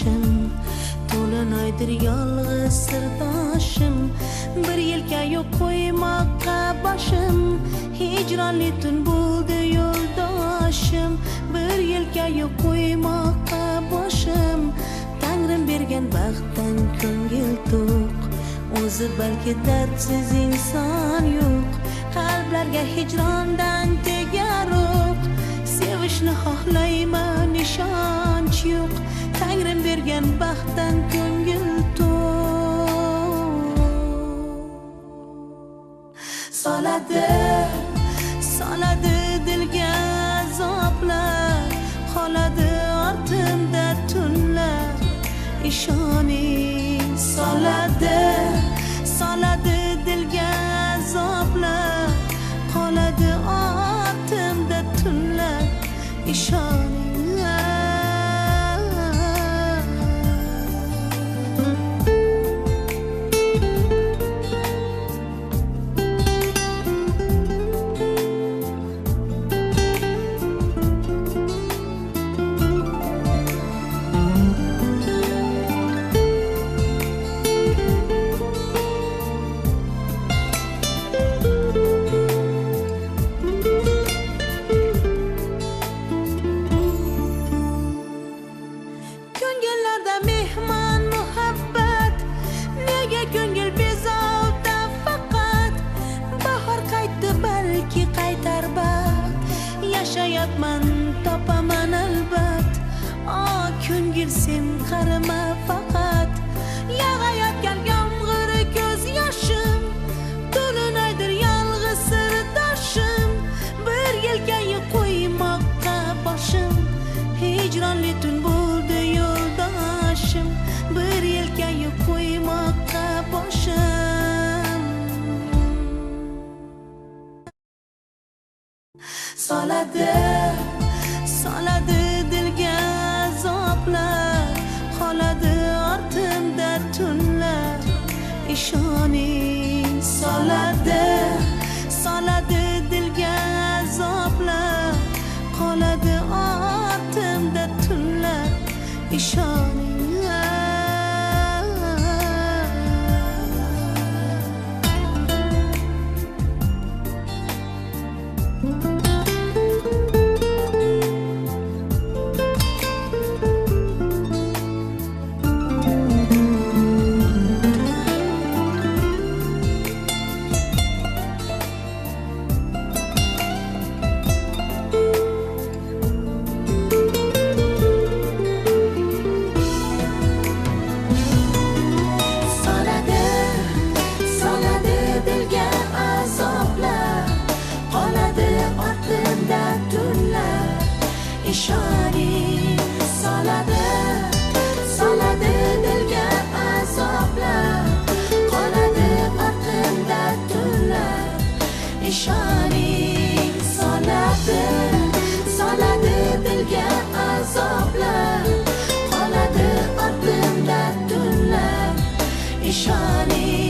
yo'ldoshim, to'linaydir yolg'iz sirdoshim. Bir yelka yo'q qo'ymoqqa boshim, hijronli tun bo'ldi yo'ldoshim. Bir yelka yo'q qo'ymoqqa boshim, Tangrim bergan baxtdan ko'ngil to'q. O'zi balki dardsiz inson yo'q, qalblarga hijrondan tegaroq. Sevishni xohlayman, ishonch yo'q, Tangrim bergan baxtdan ko'ngil to'q. Soladi dilga azoblar, qoladi ortimda tunlar. Ishoning, soladi dilga azoblar, qoladi ortimda tunlar. Ishoning. Yashayapman, topaman albat. Ko'ngil sen qarama faqat, yog'ayotgan yomg'ir ko'z yoshim, to'linaydir yolg'iz sirdoshim. Bir yelkaga qo'ymoqqa boshim, hijronli tun bo'ldi yo'ldoshim. Bir yelkaga qo'ymoqqa boshim. Soladi dilga azoblar, qoladi ortimda tunlar. Ishoning, soladi dilga azoblar, qoladi ortimda tunlar. Ishoning. Ishoning, soladi dilga azoblar, qoladi ortimda tunlar. Ishoning, soladi dilga azoblar, qoladi ortimda tunlar. Ishoning.